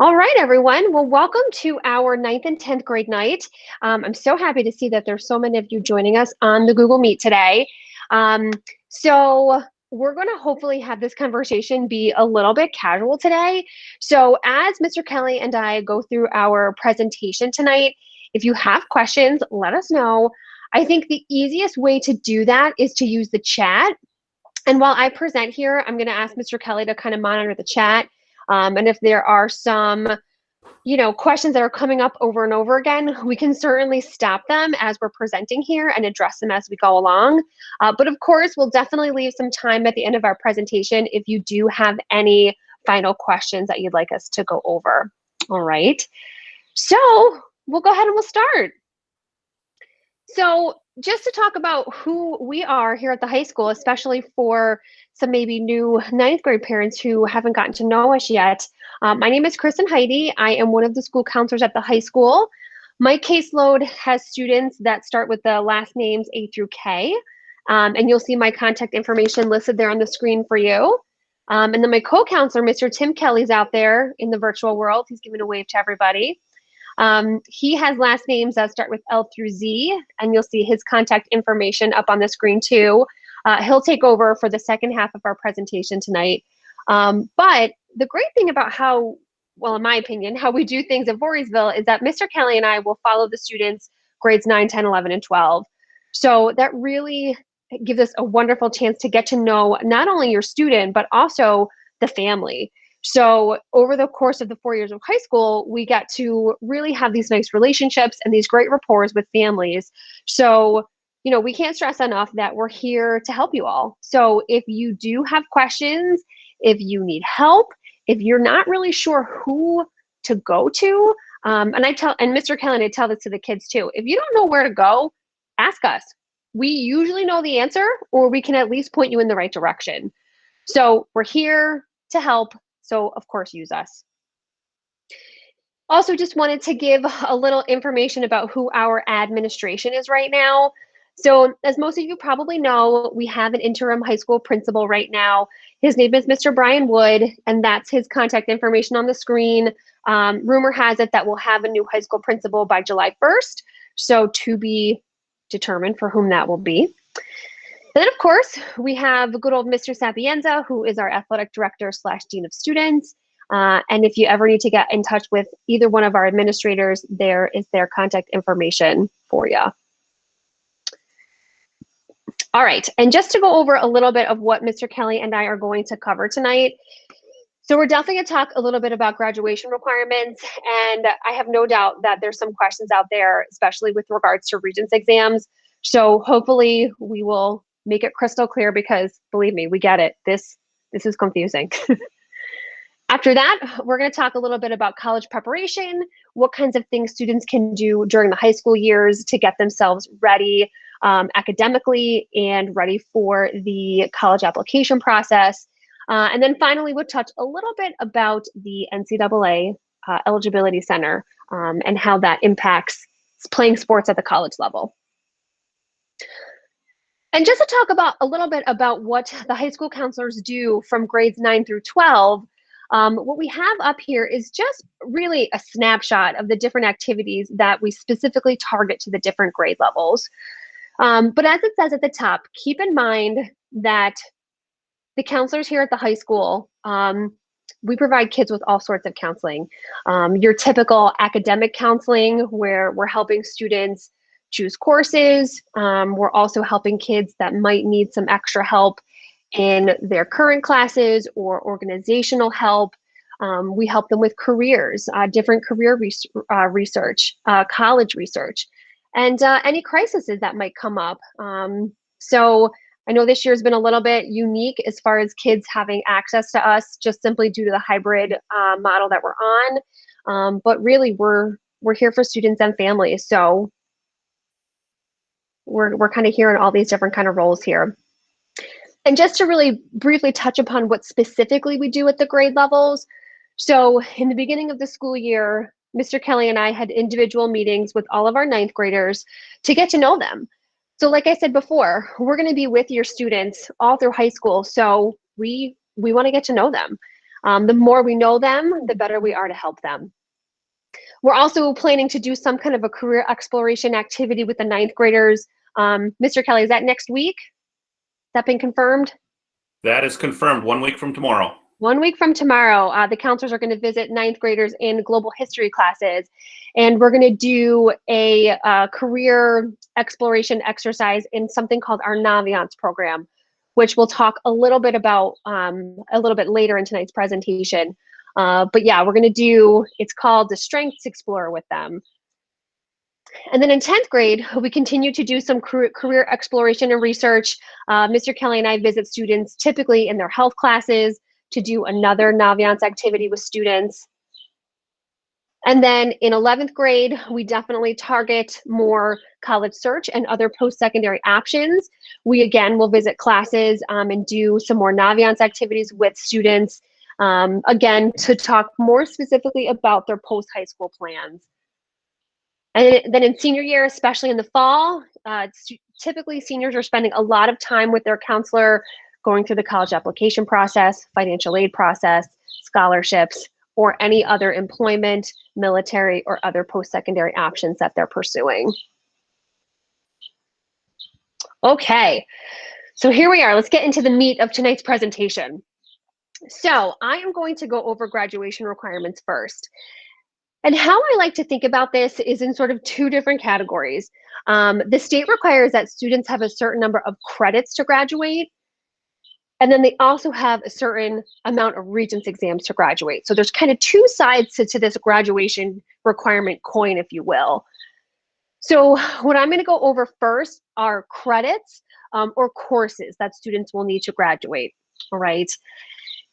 All right, everyone. Well, welcome to our ninth and 10th grade night. I'm so happy to see that there's so many of you joining us on the Google Meet today. So we're going to hopefully have this conversation be a little bit casual today. So as Mr. Kelly and I go through our presentation tonight, if you have questions, let us know. I think the easiest way to do that is to use the chat. And while I present here, I'm going to ask Mr. Kelly to kind of monitor the chat. And if there are some, questions that are coming up over and over again, we can certainly stop them as we're presenting here and address them as we go along. But of course, we'll definitely leave some time at the end of our presentation if you do have any final questions that you'd like us to go over. All right. So we'll go ahead and we'll start. So just to talk about who we are here at the high school, especially for some maybe new ninth grade parents who haven't gotten to know us yet. My name is Kristen Heidi. I am one of the school counselors at the high school. My caseload has students that start with the last names A through K. And you'll see my contact information listed there on the screen for you. And then my co-counselor, Mr. Tim Kelly's out there in the virtual world. He's giving a wave to everybody. He has last names that start with L through Z, and you'll see his contact information up on the screen too. He'll take over for the second half of our presentation tonight. But the great thing about how, well, in my opinion, how we do things at Voorheesville is that Mr. Kelly and I will follow the students grades 9, 10, 11, and 12. So that really gives us a wonderful chance to get to know not only your student, but also the family. So over the course of the 4 years of high school, we get to really have these nice relationships and these great rapport with families. So, we can't stress enough that we're here to help you all. So if you do have questions, if you need help, if you're not really sure who to go to, and Mr. Kelly and I tell this to the kids too, if you don't know where to go, ask us. We usually know the answer, or we can at least point you in the right direction. So we're here to help. So of course, use us. Also, just wanted to give a little information about who our administration is right now. So as most of you probably know, we have an interim high school principal right now. His name is Mr. Brian Wood, and that's his contact information on the screen. Rumor has it that we'll have a new high school principal by July 1st. So to be determined for whom that will be. And then, of course, we have good old Mr. Sapienza, who is our athletic director / dean of students. And if you ever need to get in touch with either one of our administrators, there is their contact information for you. All right, and just to go over a little bit of what Mr. Kelly and I are going to cover tonight. So we're definitely going to talk a little bit about graduation requirements, and I have no doubt that there's some questions out there, especially with regards to Regents exams. So hopefully we will make it crystal clear, because believe me, we get it. This is confusing. After that, we're going to talk a little bit about college preparation, what kinds of things students can do during the high school years to get themselves ready academically and ready for the college application process. And then finally, we'll touch a little bit about the NCAA Eligibility Center and how that impacts playing sports at the college level. And just to talk about a little bit about what the high school counselors do from grades 9 through 12, what we have up here is just really a snapshot of the different activities that we specifically target to the different grade levels. But as it says at the top, keep in mind that the counselors here at the high school, we provide kids with all sorts of counseling. Your typical academic counseling, where we're helping students choose courses. We're also helping kids that might need some extra help in their current classes or organizational help. We help them with careers, different career research, college research, and any crises that might come up. So I know this year has been a little bit unique as far as kids having access to us, just simply due to the hybrid model that we're on. But really, we're here for students and families. So we're kind of here in all these different kind of roles here. And just to really briefly touch upon what specifically we do at the grade levels. So in the beginning of the school year, Mr. Kelly and I had individual meetings with all of our ninth graders to get to know them. So like I said before, we're going to be with your students all through high school. So we want to get to know them. The more we know them, the better we are to help them. We're also planning to do some kind of a career exploration activity with the ninth graders. Mr. Kelly, is that next week? Has that been confirmed? That is confirmed, 1 week from tomorrow. 1 week from tomorrow, the counselors are going to visit ninth graders in global history classes, and we're going to do a career exploration exercise in something called our Naviance program, which we'll talk a little bit about a little bit later in tonight's presentation. But yeah, we're going to do, it's called the Strengths Explorer with them. And then in 10th grade, we continue to do some career exploration and research. Mr. Kelly and I visit students typically in their health classes to do another Naviance activity with students. And then in 11th grade, we definitely target more college search and other post-secondary options. We again will visit classes and do some more Naviance activities with students, again, to talk more specifically about their post-high school plans. And then in senior year, especially in the fall, typically seniors are spending a lot of time with their counselor, going through the college application process, financial aid process, scholarships, or any other employment, military, or other post-secondary options that they're pursuing. Okay, so here we are. Let's get into the meat of tonight's presentation. So I am going to go over graduation requirements first. And how I like to think about this is in sort of two different categories. The state requires that students have a certain number of credits to graduate, and then they also have a certain amount of Regents exams to graduate. So there's kind of two sides to this graduation requirement coin, if you will. So what I'm going to go over first are credits or courses that students will need to graduate, all right?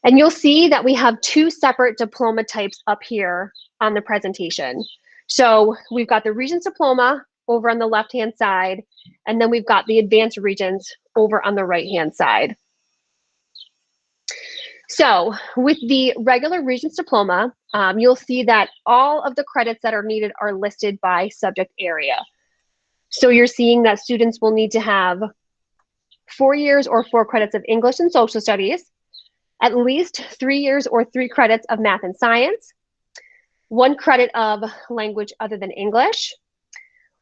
And you'll see that we have two separate diploma types up here on the presentation. So we've got the Regents diploma over on the left-hand side, and then we've got the advanced Regents over on the right-hand side. So with the regular Regents diploma, you'll see that all of the credits that are needed are listed by subject area. So you're seeing that students will need to have 4 years or 4 credits of English and social studies, at least 3 years or 3 credits of math and science, 1 credit of language other than English,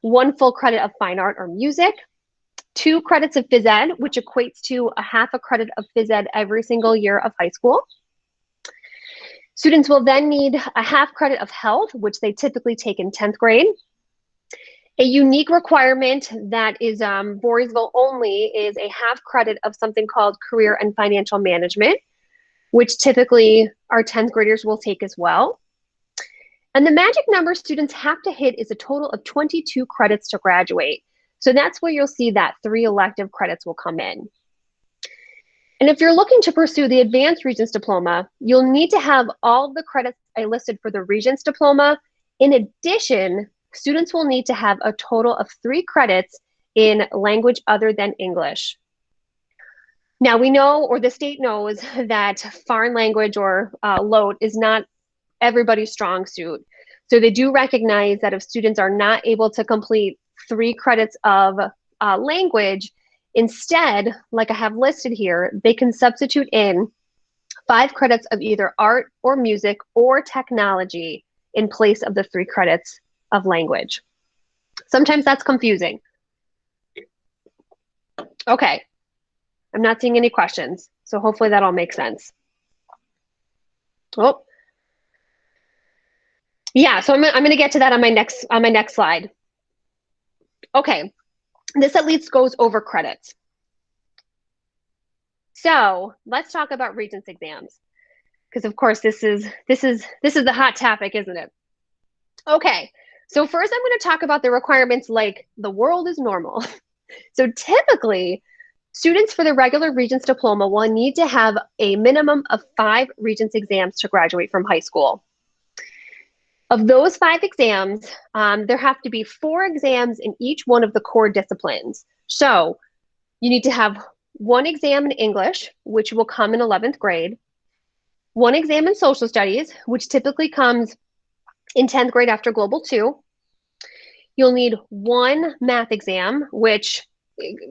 1 full credit of fine art or music, 2 credits of phys ed, which equates to a half a credit of phys ed every single year of high school. Students will then need a half credit of health, which they typically take in 10th grade. A unique requirement that is Voorheesville only is a half credit of something called career and financial management, which typically our 10th graders will take as well. And the magic number students have to hit is a total of 22 credits to graduate. So that's where you'll see that 3 elective credits will come in. And if you're looking to pursue the advanced Regents diploma, you'll need to have all of the credits I listed for the Regents diploma. In addition, students will need to have a total of 3 credits in language other than English. Now we know, or the state knows, that foreign language or LOT is not everybody's strong suit. So they do recognize that if students are not able to complete 3 credits of language, instead, like I have listed here, they can substitute in 5 credits of either art or music or technology in place of the 3 credits of language. Sometimes that's confusing. Okay. I'm not seeing any questions, so hopefully that all makes sense. Oh, yeah. So I'm going to get to that on my next slide. Okay, this at least goes over credits. So let's talk about Regents exams, because of course this is the hot topic, isn't it? Okay. So first, I'm going to talk about the requirements like the world is normal. So typically, students for the regular Regents diploma will need to have a minimum of 5 Regents exams to graduate from high school. Of those 5 exams, there have to be 4 exams in each one of the core disciplines. So you need to have 1 exam in English, which will come in 11th grade, 1 exam in social studies, which typically comes in 10th grade after Global 2. You'll need 1 math exam, which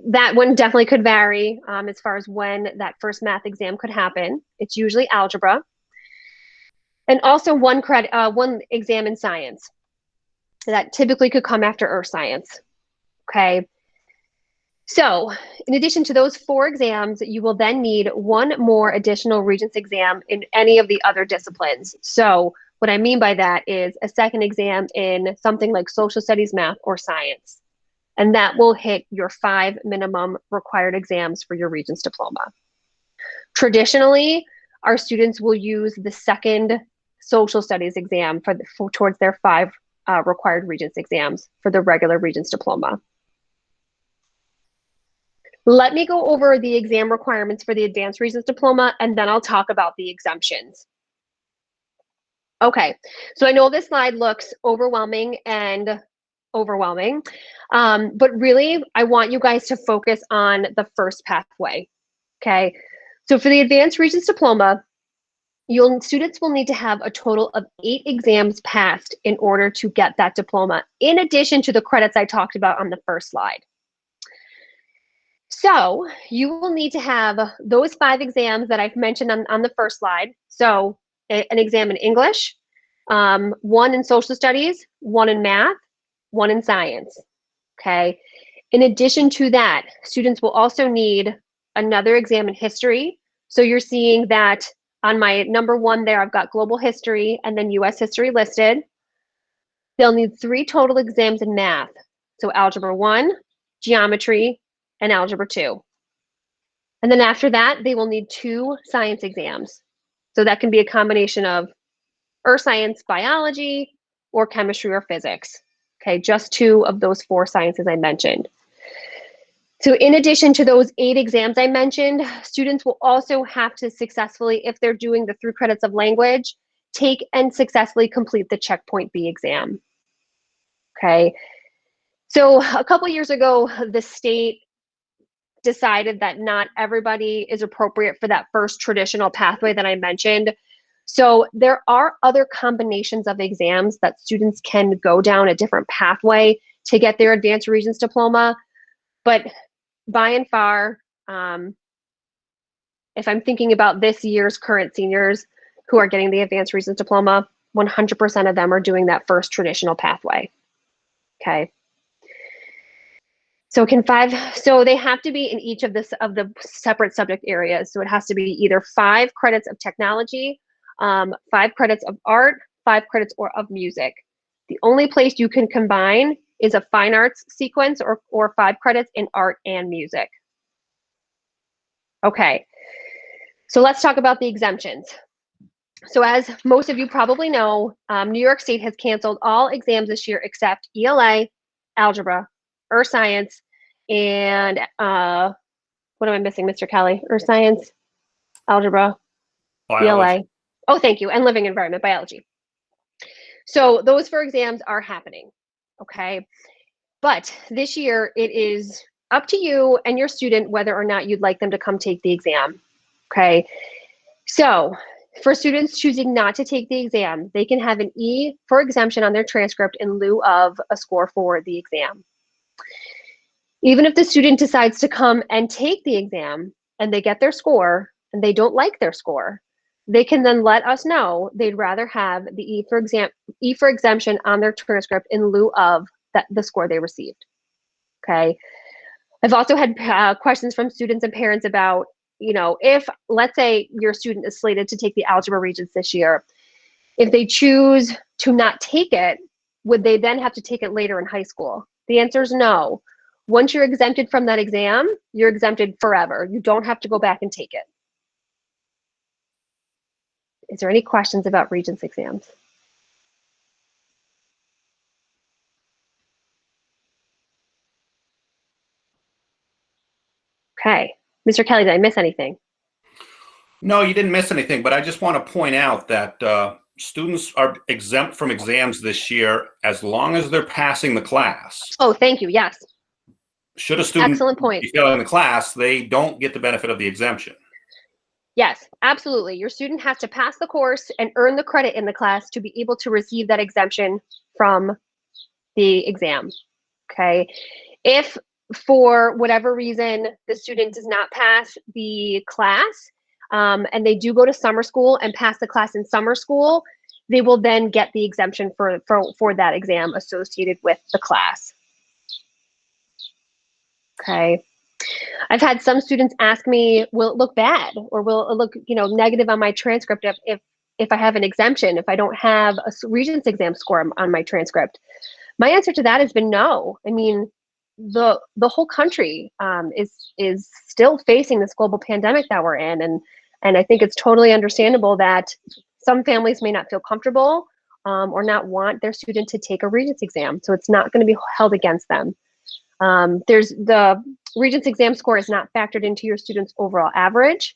that one definitely could vary as far as when that first math exam could happen. It's usually algebra. And also one exam in science. That typically could come after earth science. Okay. So in addition to those 4 exams, you will then need one more additional Regents exam in any of the other disciplines. So what I mean by that is a second exam in something like social studies, math, or science. And that will hit your 5 minimum required exams for your Regents diploma. Traditionally, our students will use the second social studies exam towards their 5 required Regents exams for the regular Regents diploma. Let me go over the exam requirements for the advanced Regents diploma, and then I'll talk about the exemptions. Okay, so I know this slide looks overwhelming, but really I want you guys to focus on the first pathway. Okay, so for the advanced Regents diploma, students will need to have a total of 8 exams passed in order to get that diploma, in addition to the credits I talked about on the first slide. So you will need to have those 5 exams that I've mentioned on the first slide. So an exam in English, 1 in social studies, 1 in math, 1 in science. Okay. In addition to that, students will also need another exam in history. So you're seeing that on my number 1 there, I've got global history and then US history listed. They'll need 3 total exams in math. So algebra 1, geometry, and algebra 2. And then after that, they will need 2 science exams. So that can be a combination of earth science, biology, or chemistry or physics. Okay, just 2 of those 4 sciences I mentioned. So in addition to those 8 exams I mentioned, students will also have to successfully, if they're doing the 3 credits of language, take and successfully complete the Checkpoint B exam. Okay, so a couple years ago, the state decided that not everybody is appropriate for that first traditional pathway that I mentioned. So there are other combinations of exams that students can go down a different pathway to get their advanced Regents diploma. But by and far, if I'm thinking about this year's current seniors who are getting the advanced Regents diploma, 100% of them are doing that first traditional pathway. Okay. So so they have to be in each of the separate subject areas. So it has to be either 5 credits of technology, 5 credits of art, 5 credits of music. The only place you can combine is a fine arts sequence or 5 credits in art and music. Okay, so let's talk about the exemptions. So as most of you probably know, New York State has canceled all exams this year except ELA, algebra, earth science, and what am I missing, Mr. Kelly? Earth science, algebra, Biology. ELA. Oh, thank you, and living environment biology. So those 4 exams are happening, okay? But this year it is up to you and your student whether or not you'd like them to come take the exam, okay? So for students choosing not to take the exam, they can have an E for exemption on their transcript in lieu of a score for the exam. Even if the student decides to come and take the exam and they get their score and they don't like their score, they can then let us know they'd rather have the E for exemption on their transcript in lieu of the score they received. Okay. I've also had questions from students and parents about, if let's say your student is slated to take the algebra Regents this year, if they choose to not take it, would they then have to take it later in high school? The answer is no. Once you're exempted from that exam, you're exempted forever. You don't have to go back and take it. Is there any questions about Regents exams? Okay. Mr. Kelly, did I miss anything? No, you didn't miss anything, but I just want to point out that students are exempt from exams this year as long as they're passing the class. Oh, thank you. Yes. Should a student Excellent point. be failing the class, they don't get the benefit of the exemption. Yes, absolutely. Your student has to pass the course and earn the credit in the class to be able to receive that exemption from the exam. Okay. If for whatever reason the student does not pass the class and they do go to summer school and pass the class in summer school, they will then get the exemption for that exam associated with the class. Okay. I've had some students ask me, will it look bad or will it look, negative on my transcript if I have an exemption, if I don't have a Regents exam score on my transcript? My answer to that has been no. I mean, the whole country is still facing this global pandemic that we're in, and I think it's totally understandable that some families may not feel comfortable or not want their student to take a Regents exam, so it's not going to be held against them. There's the Regents exam score is not factored into your student's overall average,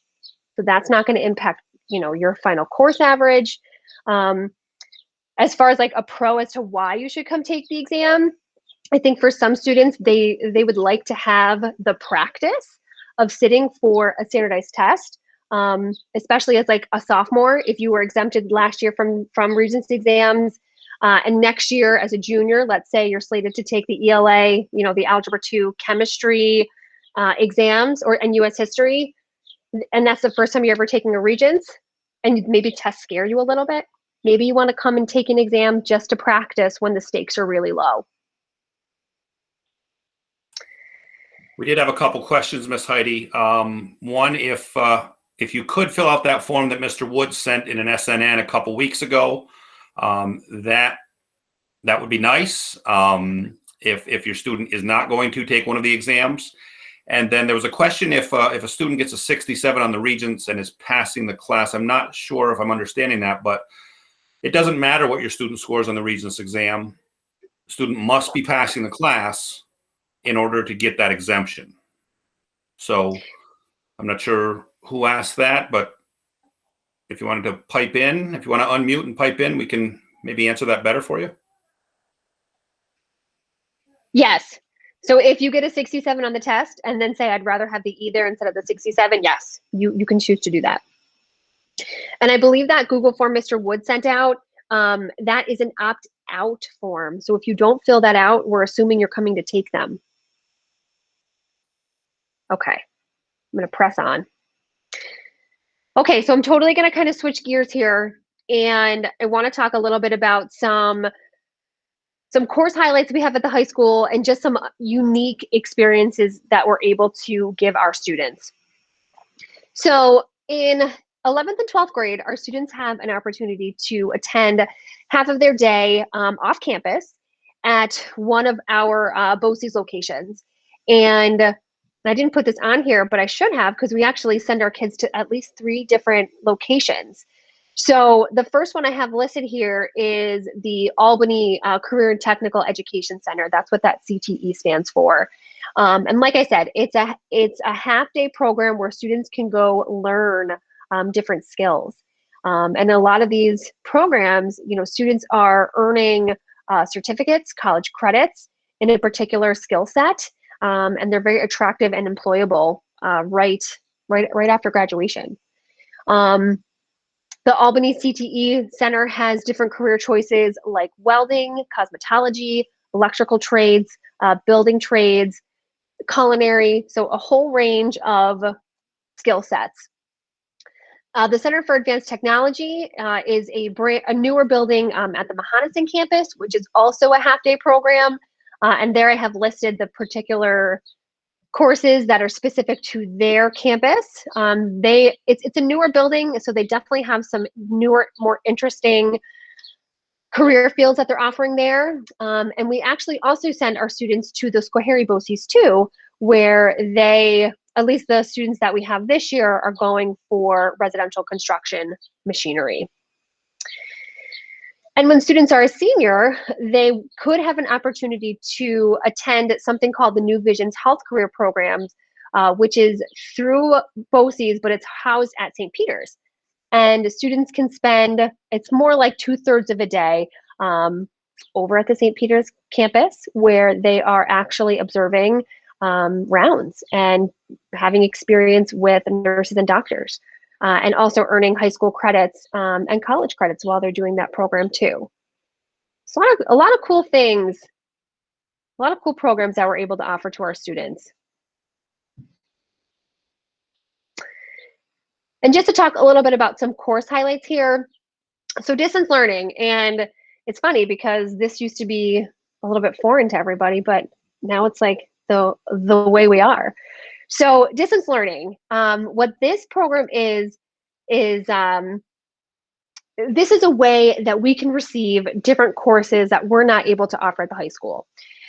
so that's not going to impact your final course average. As far as like a pro as to why you should come take the exam, I think for some students they would like to have the practice of sitting for a standardized test, especially as like a sophomore. If you were exempted last year from Regents exams, and next year as a junior, let's say you're slated to take the ELA, the Algebra 2 chemistry exams and US history, and that's the first time you're ever taking a Regents, and maybe tests scare you a little bit. Maybe you want to come and take an exam just to practice when the stakes are really low. We did have a couple questions, Miss Heidi. One, if you could fill out that form that Mr. Wood sent in an SNN a couple weeks ago, that would be nice. If your student is not going to take one of the exams. And then there was a question if a student gets a 67 on the Regents and is passing the class. I'm not sure if I'm understanding that, but it doesn't matter what your student scores on the Regents exam. The student must be passing the class in order to get that exemption. So I'm not sure who asked that, but if you wanted to pipe in, if you want to unmute and pipe in, we can maybe answer that better for you. Yes. So if you get a 67 on the test and then say, I'd rather have the E there instead of the 67, yes, you can choose to do that. And I believe that Google form Mr. Wood sent out, that is an opt-out form. So if you don't fill that out, we're assuming you're coming to take them. Okay, I'm going to press on. Okay, so I'm totally going to kind of switch gears here, and I want to talk a little bit about some course highlights we have at the high school and just some unique experiences that we're able to give our students. So in 11th and 12th grade, our students have an opportunity to attend half of their day off campus at one of our BOCES locations. And I didn't put this on here, but I should have, because we actually send our kids to at least 3 different locations. So the first one I have listed here is the Albany Career and Technical Education Center. That's what that CTE stands for. And like I said, it's a half-day program where students can go learn different skills. And a lot of these programs, students are earning certificates, college credits in a particular skill set, and they're very attractive and employable right after graduation. The Albany CTE Center has different career choices like welding, cosmetology, electrical trades, building trades, culinary, so a whole range of skill sets. The Center for Advanced Technology is a newer building at the Mahonison campus, which is also a half-day program. And there I have listed the particular courses that are specific to their campus. It's a newer building, so they definitely have some newer, more interesting career fields that they're offering there. And we actually also send our students to the Schoharie BOCES too, where at least the students that we have this year, are going for residential construction machinery. And when students are a senior, they could have an opportunity to attend something called the New Visions Health Career Programs, which is through BOCES, but it's housed at St. Peter's. And students can spend, it's more like 2/3 of a day over at the St. Peter's campus, where they are actually observing rounds and having experience with nurses and doctors. And also earning high school credits and college credits while they're doing that program too. So a lot of cool things, a lot of cool programs that we're able to offer to our students. And just to talk a little bit about some course highlights here, So distance learning, and it's funny because this used to be a little bit foreign to everybody, but now it's like the way we are. So distance learning, what this program is this is a way that we can receive different courses that we're not able to offer at the high school.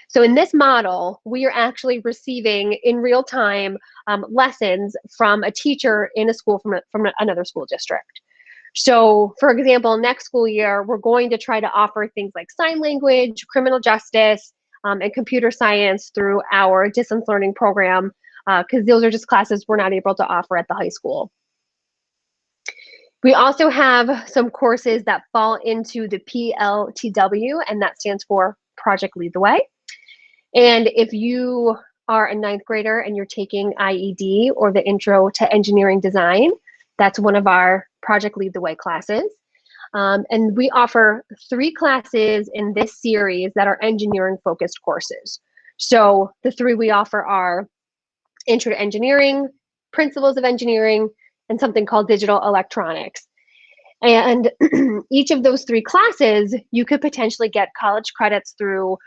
So in this model, we are actually receiving in real time lessons from a teacher in a school from another school district. So for example, next school year, we're going to try to offer things like sign language, criminal justice, and computer science through our distance learning program, because those are just classes we're not able to offer at the high school. We also have some courses that fall into the PLTW, and that stands for Project Lead the Way. And if you are a ninth grader and you're taking IED or the Intro to Engineering Design, that's one of our Project Lead the Way classes. And we offer 3 classes in this series that are engineering focused courses. So the 3 we offer are Intro to Engineering, Principles of Engineering, and something called Digital Electronics. And each of those 3 classes, you could potentially get college credits through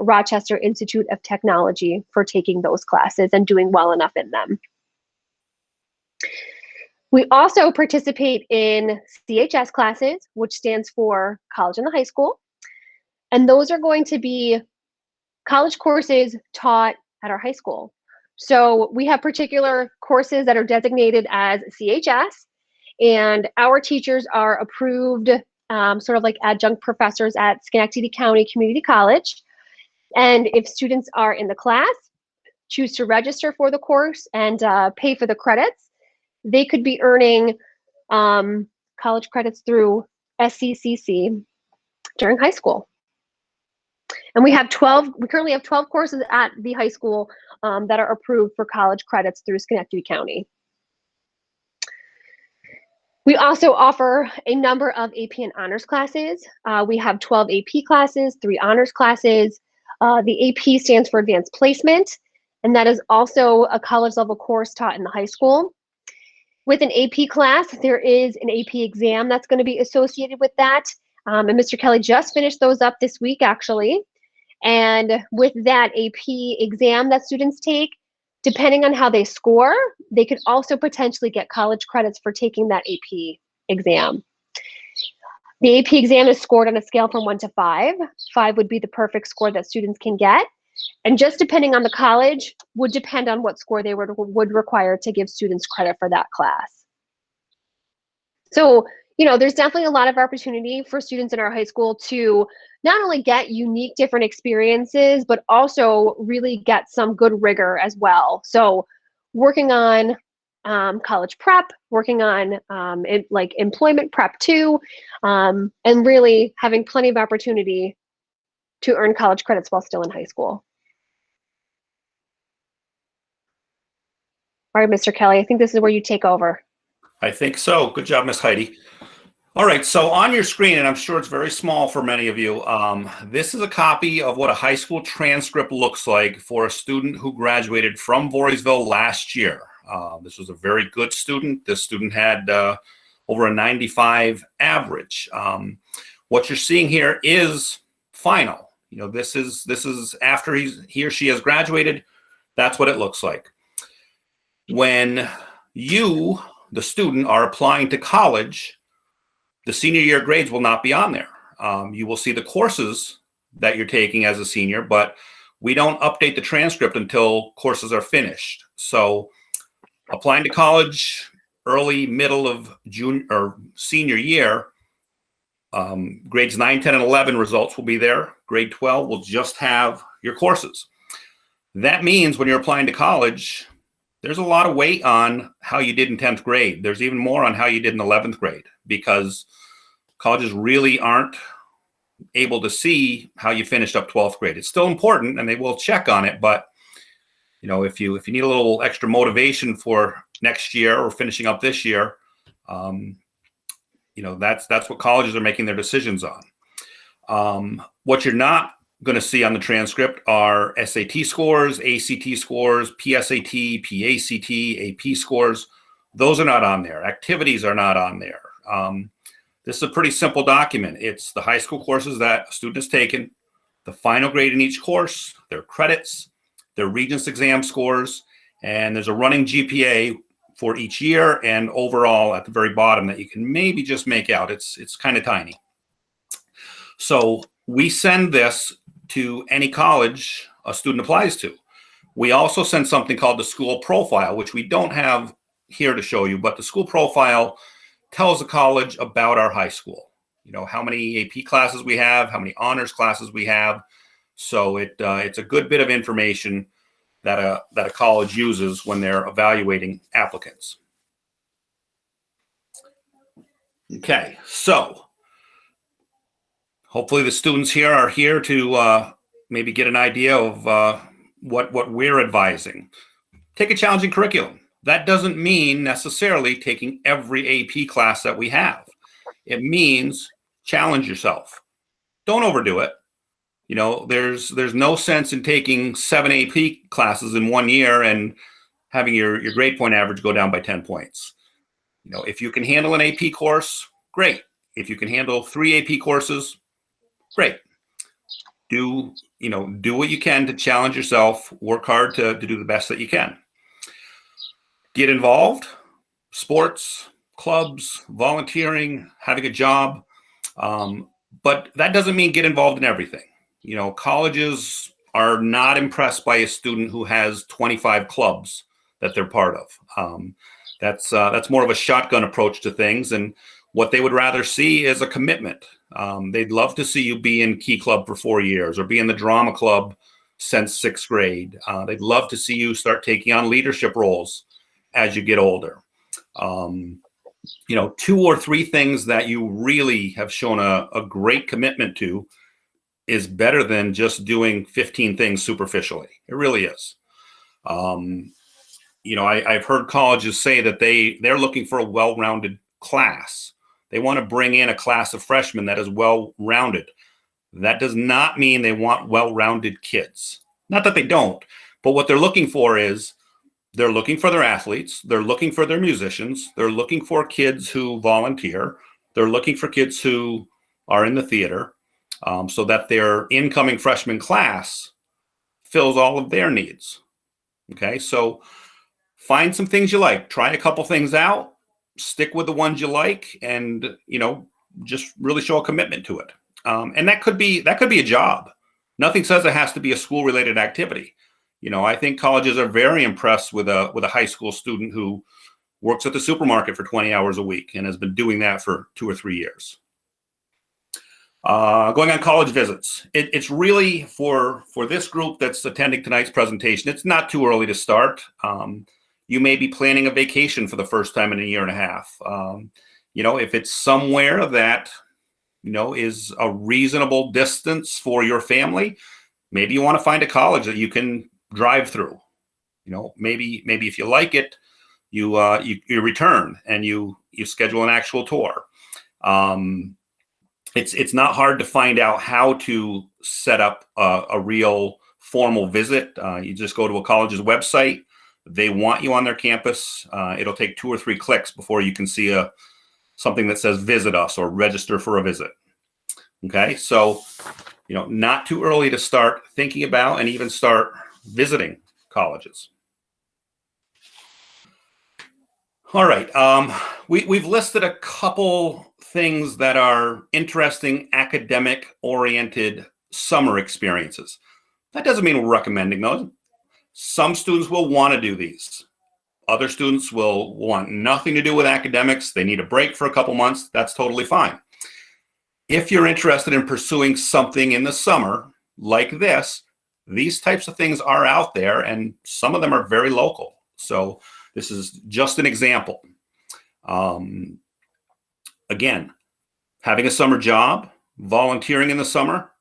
Rochester Institute of Technology for taking those classes and doing well enough in them. We also participate in CHS classes, which stands for College in the High School. And those are going to be college courses taught at our high school. So we have particular courses that are designated as CHS, and our teachers are approved sort of like adjunct professors at Schenectady County Community College. And if students are in the class, choose to register for the course and pay for the credits, they could be earning college credits through SCCC during high school. And we currently have 12 courses at the high school that are approved for college credits through Schenectady County. We also offer a number of AP and honors classes. We have 12 AP classes, 3 honors classes. The AP stands for Advanced Placement, and that is also a college level course taught in the high school. With an AP class, there is an AP exam that's going to be associated with that. And Mr. Kelly just finished those up this week, actually. And with that AP exam that students take, depending on how they score, they could also potentially get college credits for taking that AP exam. The AP exam is scored on a scale from 1 to 5. 5 would be the perfect score that students can get. And just depending on the college would depend on what score they would require to give students credit for that class. So, you know, there's definitely a lot of opportunity for students in our high school to not only get unique different experiences, but also really get some good rigor as well. So working on college prep, working on like employment prep too, and really having plenty of opportunity to earn college credits while still in high school. All right, Mr. Kelly, I think this is where you take over. I think so. Good job, Miss Heidi. All right, so on your screen, and I'm sure it's very small for many of you, this is a copy of what a high school transcript looks like for a student who graduated from Voorheesville last year. This was a very good student. This student had over a 95 average. What you're seeing here is final. You know, this is after he or she has graduated. That's what it looks like. When you, the student, are applying to college, the senior year grades will not be on there. You will see the courses that you're taking as a senior, but we don't update the transcript until courses are finished. So applying to college early, middle of June or senior year, grades 9, 10, and 11 results will be there. Grade 12 will just have your courses. That means when you're applying to college, there's a lot of weight on how you did in 10th grade. There's even more on how you did in 11th grade, because colleges really aren't able to see how you finished up 12th grade. It's still important and they will check on it, but you know, if you need a little extra motivation for next year or finishing up this year, you know, that's what colleges are making their decisions on. What you're not going to see on the transcript are SAT scores, ACT scores, PSAT, PACT, AP scores. Those are not on there. Activities are not on there. This is a pretty simple document. It's the high school courses that a student has taken, the final grade in each course, their credits, their Regents exam scores, and there's a running GPA for each year and overall at the very bottom that you can maybe just make out. It's kind of tiny. So we send this to any college a student applies to. We also send something called the school profile, which we don't have here to show you, but the school profile tells the college about our high school. You know, how many AP classes we have, how many honors classes we have. So it's a good bit of information that a college uses when they're evaluating applicants. Okay, so hopefully the students here are here to maybe get an idea of what we're advising. Take a challenging curriculum. That doesn't mean necessarily taking every AP class that we have. It means challenge yourself. Don't overdo it. You know, there's no sense in taking 7 AP classes in 1 year and having your grade point average go down by 10 points. You know, if you can handle an AP course, great. If you can handle 3 AP courses, great. Do what you can to challenge yourself, work hard to do the best that you can. Get involved, sports, clubs, volunteering, having a job. But that doesn't mean get involved in everything. You know, colleges are not impressed by a student who has 25 clubs that they're part of. That's more of a shotgun approach to things. And what they would rather see is a commitment. They'd love to see you be in Key Club for 4 years or be in the drama club since 6th grade. They'd love to see you start taking on leadership roles as you get older. 2 or 3 things that you really have shown a great commitment to is better than just doing 15 things superficially. It really is. I've heard colleges say that they're looking for a well-rounded class. They want to bring in a class of freshmen that is well-rounded. That does not mean they want well-rounded kids. Not that they don't, but what they're looking for is they're looking for their athletes. They're looking for their musicians. They're looking for kids who volunteer. They're looking for kids who are in the theater, so that their incoming freshman class fills all of their needs. Okay, so find some things you like. Try a couple things out. Stick with the ones you like, and just really show a commitment to it. And that could be a job. Nothing says it has to be a school-related activity. I think colleges are very impressed with a high school student who works at the supermarket for 20 hours a week and has been doing that for 2 or 3 years. Going on college visits. It's really for this group that's attending tonight's presentation, it's not too early to start. You may be planning a vacation for the first time in a year and a half. If it's somewhere that, is a reasonable distance for your family, maybe you want to find a college that you can drive through. Maybe if you like it, you return and you schedule an actual tour. It's not hard to find out how to set up a real formal visit. You just go to a college's website. They want you on their campus. It'll take 2 or 3 clicks before you can see something that says visit us or register for a visit. Okay, so not too early to start thinking about and even start visiting colleges. All right, we've listed a couple things that are interesting academic-oriented summer experiences. That doesn't mean we're recommending those. Some students will want to do these. Other students will want nothing to do with academics. They need a break for a couple months. That's totally fine. If you're interested in pursuing something in the summer like this, these types of things are out there, and some of them are very local. So this is just an example. Again, having a summer job, volunteering in the summer,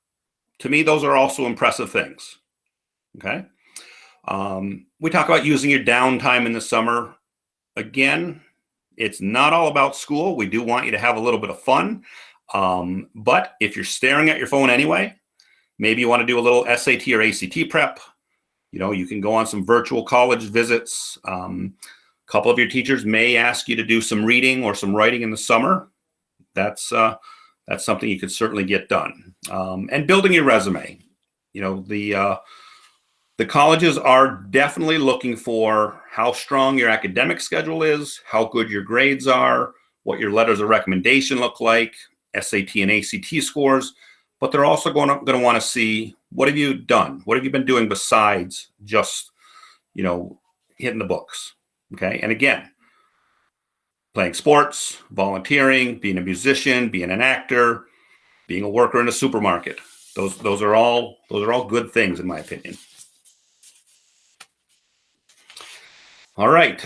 to me, those are also impressive things. Okay. We talk about using your downtime in the summer. Again, it's not all about school. We do want you to have a little bit of fun. But if you're staring at your phone anyway, maybe you want to do a little SAT or ACT prep. You can go on some virtual college visits. A couple of your teachers may ask you to do some reading or some writing in the summer. that's something you could certainly get done. And building your resume. The colleges are definitely looking for how strong your academic schedule is, how good your grades are, what your letters of recommendation look like, SAT and ACT scores, but they're also going to want to see, what have you done? What have you been doing besides just, hitting the books? Okay. And again, playing sports, volunteering, being a musician, being an actor, being a worker in a supermarket. Those are all good things, in my opinion. All right.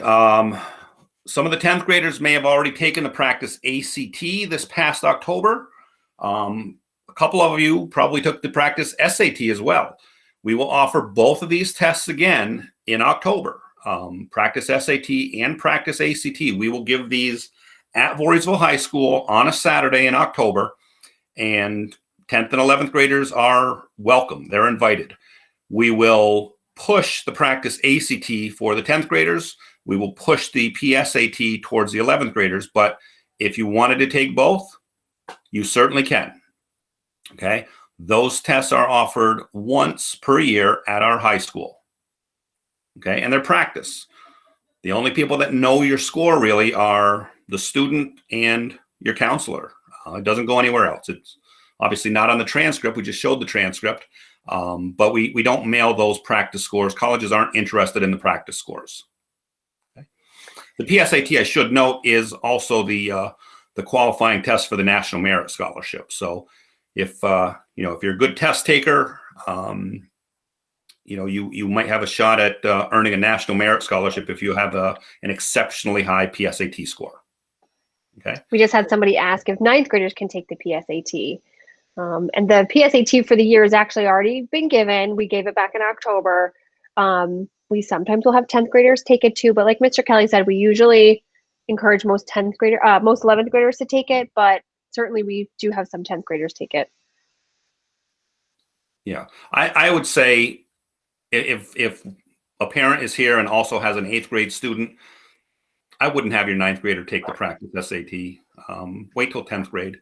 Some of the 10th graders may have already taken the practice ACT this past October. A couple of you probably took the practice SAT as well. We will offer both of these tests again in October. Practice SAT and practice ACT. We will give these at Voorheesville High School on a Saturday in October, and 10th and 11th graders are welcome. They're invited. We will push the practice ACT for the 10th graders. We will push the PSAT towards the 11th graders, but if you wanted to take both, you certainly can. Okay. Those tests are offered once per year at our high school. Okay. And they're practice. The only people that know your score really are the student and your counselor. It doesn't go anywhere else. It's obviously not on the transcript. We just showed the transcript. But we don't mail those practice scores. Colleges aren't interested in the practice scores. Okay. The PSAT, I should note, is also the qualifying test for the National Merit Scholarship. So if you're a good test taker, you might have a shot at earning a National Merit Scholarship if you have an exceptionally high PSAT score. Okay. We just had somebody ask if 9th graders can take the PSAT. And the PSAT for the year has actually already been given. We gave it back in October. We sometimes will have 10th graders take it too, but like Mr. Kelly said, we usually encourage most 11th graders to take it, but certainly we do have some 10th graders take it. Yeah, I would say if a parent is here and also has an 8th grade student, I wouldn't have your 9th grader take the practice SAT. Wait till 10th grade.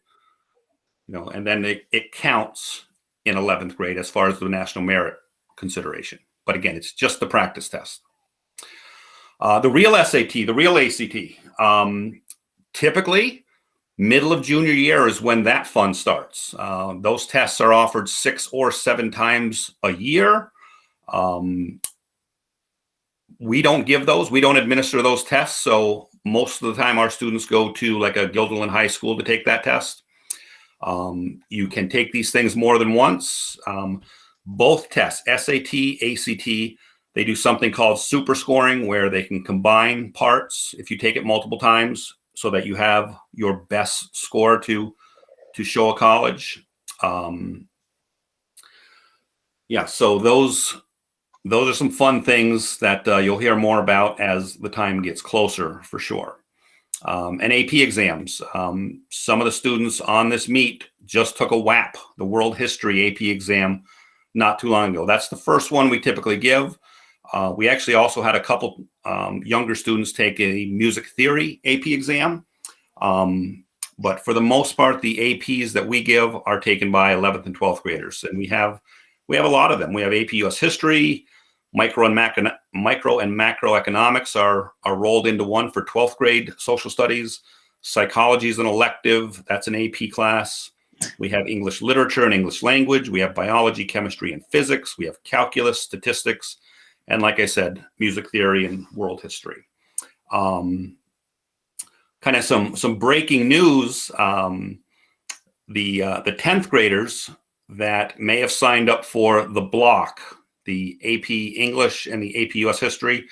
And then it counts in 11th grade as far as the national merit consideration. But again, it's just the practice test. The real SAT, the real ACT, typically middle of junior year is when that fun starts. Those tests are offered 6 or 7 times a year. We don't give those. We don't administer those tests. So most of the time our students go to like a Guilderland High School to take that test. You can take these things more than once. Both tests, SAT, ACT, they do something called super scoring, where they can combine parts if you take it multiple times so that you have your best score to show a college. So those are some fun things that you'll hear more about as the time gets closer, for sure. And AP exams. Some of the students on this meet just took a WAP, the World History AP exam, not too long ago. That's the first one we typically give. We actually also had a couple younger students take a music theory AP exam. But for the most part, the APs that we give are taken by 11th and 12th graders. And we have a lot of them. We have AP US History, Micro and macroeconomics are rolled into one for 12th grade social studies. Psychology is an elective. That's an AP class. We have English literature and English language. We have biology, chemistry, and physics. We have calculus, statistics, and like I said, music theory and world history. Kind of some breaking news. The 10th graders that may have signed up for the block, the AP English and the AP US History,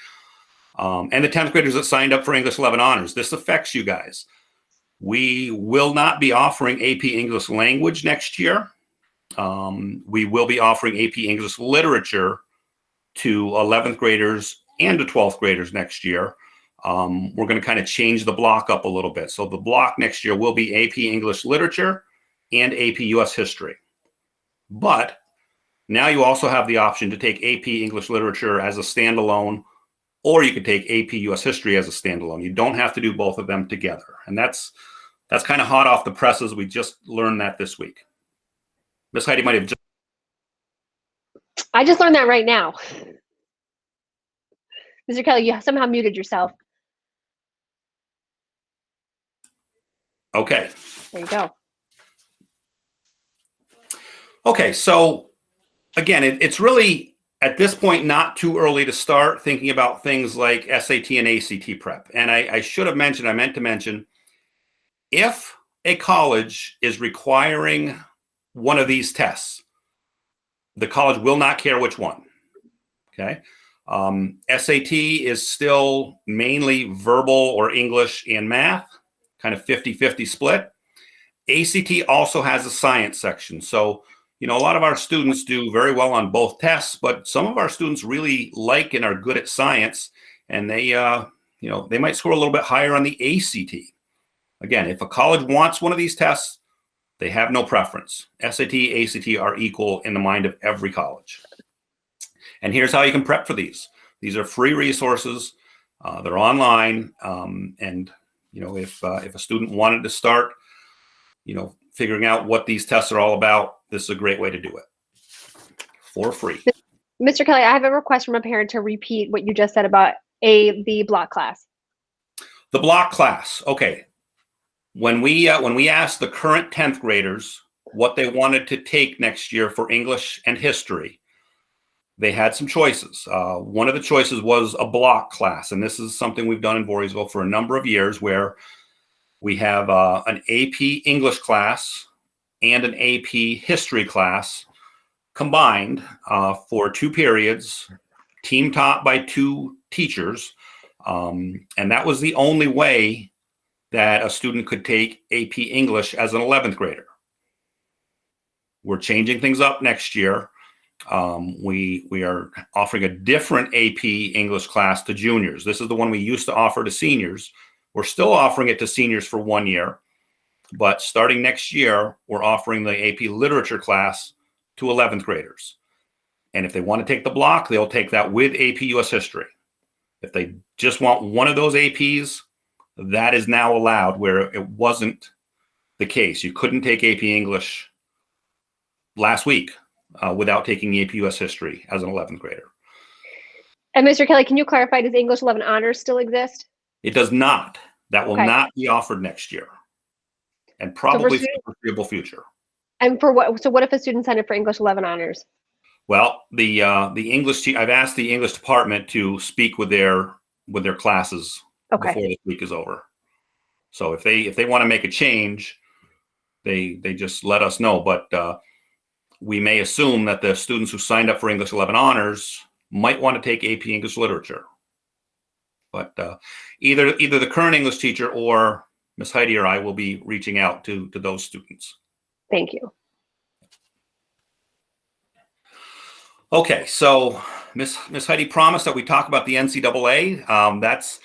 and the 10th graders that signed up for English 11 Honors. This affects you guys. We will not be offering AP English Language next year. We will be offering AP English Literature to 11th graders and to 12th graders next year. We're going to kind of change the block up a little bit. So the block next year will be AP English Literature and AP US History. But now you also have the option to take AP English Literature as a standalone, or you could take AP US History as a standalone. You don't have to do both of them together. And that's That's kind of hot off the presses. We just learned that this week. Miss Heidi might have just. I just learned that right now. Mr. Kelly, you somehow muted yourself. Okay. There you go. Okay, so again, it's really at this point not too early to start thinking about things like SAT and ACT prep. And I should have mentioned, I meant to mention, if a college is requiring one of these tests, the college will not care which one. Okay. SAT is still mainly verbal or English and math, kind of 50-50 split. ACT also has a science section. So, a lot of our students do very well on both tests, but some of our students really like and are good at science, and they might score a little bit higher on the ACT. Again, if a college wants one of these tests, they have no preference. SAT, ACT are equal in the mind of every college. And here's how you can prep for these. These are free resources. They're online. And, if a student wanted to start, figuring out what these tests are all about, this is a great way to do it for free. Mr. Kelly, I have a request from a parent to repeat what you just said about the block class. The block class. Okay. When we asked the current 10th graders what they wanted to take next year for English and history, they had some choices. One of the choices was a block class. And this is something we've done in Voorheesville for a number of years, where we have an AP English class and an AP history class combined for 2 periods, team taught by 2 teachers. And that was the only way that a student could take AP English as an 11th grader. We're changing things up next year. We are offering a different AP English class to juniors. This is the one we used to offer to seniors. We're still offering it to seniors for 1 year, but starting next year, we're offering the AP Literature class to 11th graders. And if they want to take the block, they'll take that with AP US History. If they just want one of those APs, that is now allowed, where it wasn't the case. You couldn't take AP English last week without taking AP US History as an 11th grader. And Mr. Kelly, can you clarify, does English 11 Honors still exist? It does not. That will not be offered next year, and probably for the foreseeable future. And for what? So what if a student signed up for English 11 Honors? Well, the English, I've asked the English department to speak with their classes before this week is over. So if they want to make a change, they just let us know. But we may assume that the students who signed up for English 11 Honors might want to take AP English Literature. But either the current English teacher or Miss Heidi or I will be reaching out to those students. Thank you. Okay, so Miss Heidi promised that we talk about the NCAA. That's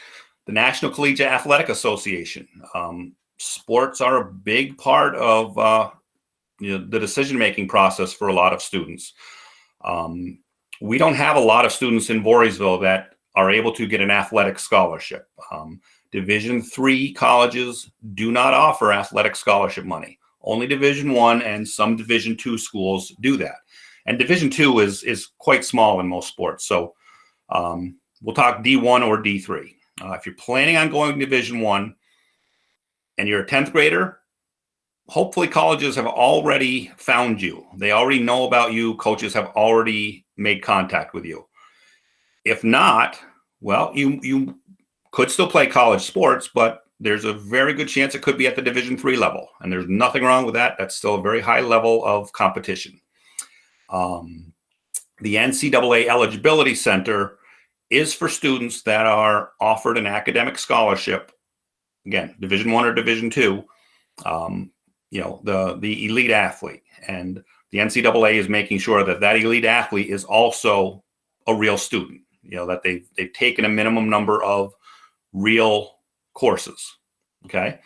the National Collegiate Athletic Association. Sports are a big part of the decision-making process for a lot of students. We don't have a lot of students in Voorheesville that are able to get an athletic scholarship. Division III colleges do not offer athletic scholarship money. Only Division I and some Division II schools do that. And Division II is quite small in most sports. So we'll talk D1 or D3. If you're planning on going to Division I and you're a 10th grader, hopefully colleges have already found you. They already know about you. Coaches have already made contact with you. If not, well, you could still play college sports, but there's a very good chance it could be at the Division III level. And there's nothing wrong with that. That's still a very high level of competition. The NCAA Eligibility Center is for students that are offered an academic scholarship. Again, Division I or Division II, the elite athlete. And the NCAA is making sure that that elite athlete is also a real student, that they've taken a minimum number of real courses. Okay.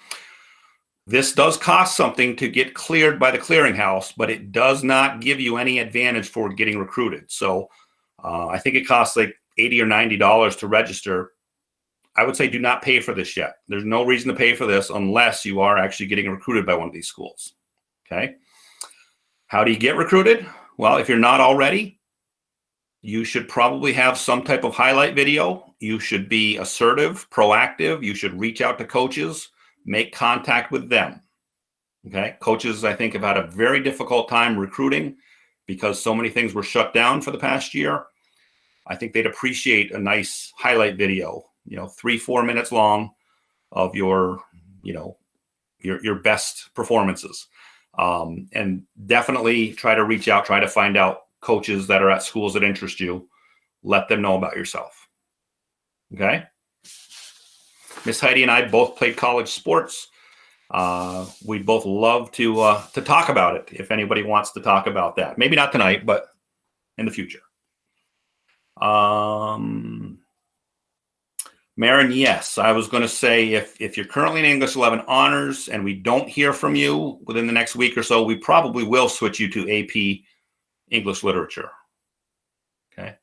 This does cost something to get cleared by the clearinghouse, but it does not give you any advantage for getting recruited. So I think it costs like $80 or $90 to register. I would say do not pay for this yet. There's no reason to pay for this unless you are actually getting recruited by one of these schools. Okay. How do you get recruited? Well, if you're not already, you should probably have some type of highlight video. You should be assertive, proactive. You should reach out to coaches, make contact with them. Okay. Coaches, I think, have had a very difficult time recruiting because so many things were shut down for the past year. I think they'd appreciate a nice highlight video, 3-4 minutes long of your best performances. And definitely try to reach out, try to find out coaches that are at schools that interest you. Let them know about yourself. Okay. Miss Heidi and I both played college sports. We'd both love to talk about it if anybody wants to talk about that. Maybe not tonight, but in the future. Marin, yes, I was going to say if you're currently in English 11 honors and we don't hear from you within the next week or so, we probably will switch you to AP English Literature. Okay.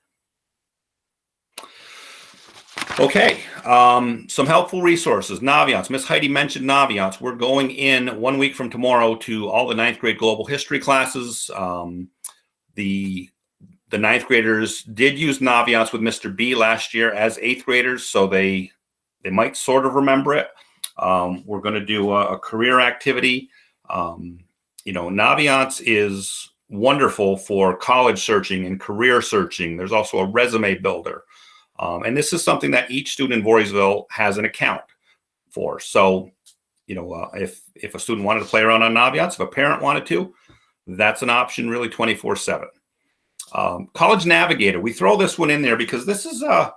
Okay. Some helpful resources. Naviance. Miss Heidi mentioned Naviance. We're going in 1 week from tomorrow to all the 9th grade global history classes. The 9th graders did use Naviance with Mr. B last year as 8th graders, so they might sort of remember it. We're going to do a career activity. Naviance is wonderful for college searching and career searching. There's also a resume builder. And this is something that each student in Voorheesville has an account for. So, if a student wanted to play around on Naviance, if a parent wanted to, that's an option really 24/7. College Navigator, we throw this one in there because this is I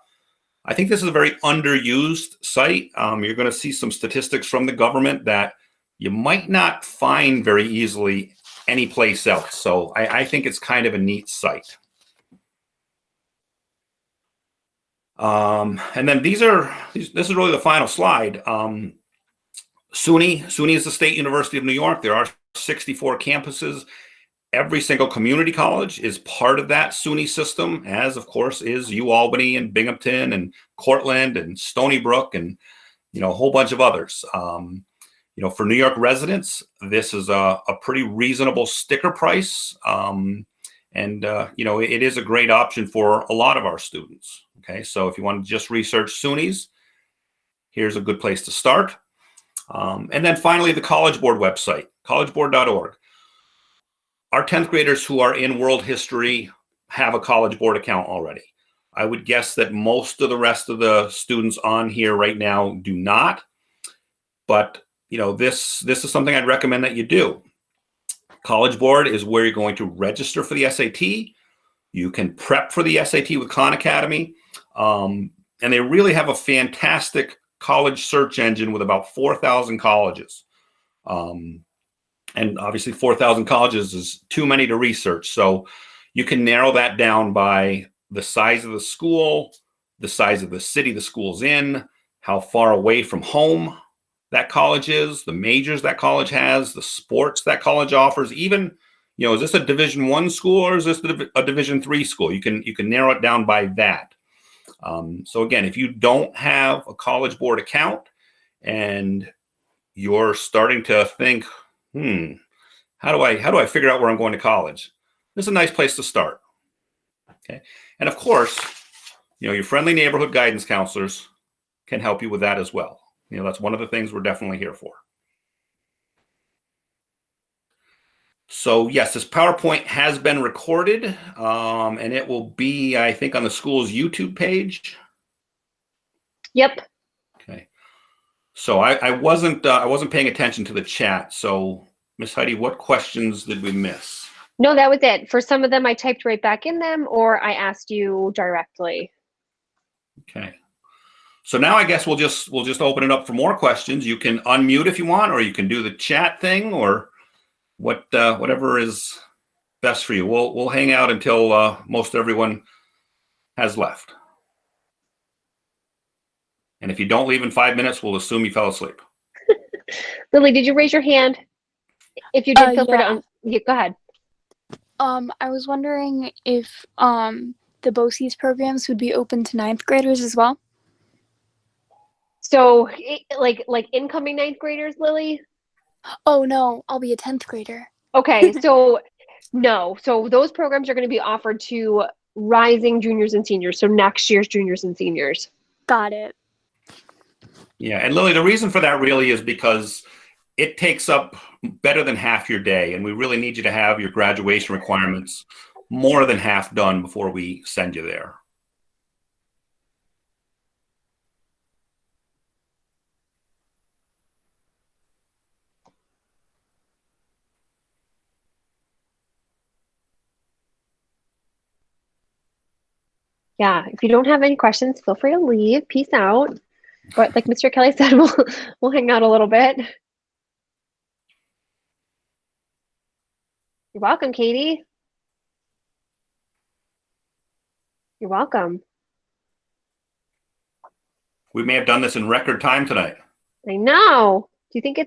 think this is a very underused site. You're going to see some statistics from the government that you might not find very easily anyplace else. So I think it's kind of a neat site. And then this is really the final slide. SUNY is the State University of New York. There are 64 campuses. Every single community college is part of that SUNY system, as of course is UAlbany and Binghamton and Cortland and Stony Brook and a whole bunch of others. For New York residents, this is a pretty reasonable sticker price, and it is a great option for a lot of our students. Okay, so if you want to just research SUNY's, here's a good place to start. And then finally, the College Board website, collegeboard.org. Our 10th graders who are in world history have a College Board account already. I would guess that most of the rest of the students on here right now do not. But, this is something I'd recommend that you do. College Board is where you're going to register for the SAT. You can prep for the SAT with Khan Academy. And they really have a fantastic college search engine with about 4,000 colleges. And obviously 4,000 colleges is too many to research. So you can narrow that down by the size of the school, the size of the city the school's in, how far away from home that college is, the majors that college has, the sports that college offers, even, is this a Division I school or is this a Division III school? You can narrow it down by that. So again, if you don't have a College Board account and you're starting to think, how do I figure out where I'm going to college? This is a nice place to start. Okay. And of course, your friendly neighborhood guidance counselors can help you with that as well. That's one of the things we're definitely here for. So yes, this PowerPoint has been recorded, and it will be, I think, on the school's YouTube page. Yep. Okay. So I wasn't paying attention to the chat. So Miss Heidi, what questions did we miss? No, that was it. For some of them, I typed right back in them, or I asked you directly. Okay. So now I guess we'll just open it up for more questions. You can unmute if you want, or you can do the chat thing, or whatever is best for you. We'll hang out until most everyone has left. And if you don't leave in 5 minutes, we'll assume you fell asleep. Lily, did you raise your hand? If you did, feel free to go ahead. I was wondering if the BOCES programs would be open to 9th graders as well. So, like incoming ninth graders, Lily? Oh no, I'll be a 10th grader. Okay, so no. So those programs are going to be offered to rising juniors and seniors. So next year's juniors and seniors. Got it. Yeah, and Lily, the reason for that really is because it takes up better than half your day, and we really need you to have your graduation requirements more than half done before we send you there. Yeah, if you don't have any questions, feel free to leave. Peace out. But like Mr. Kelly said, we'll hang out a little bit. You're welcome, Katie. You're welcome. We may have done this in record time tonight. I know. Do you think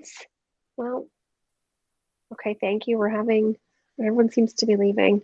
well, okay, thank you. Everyone seems to be leaving.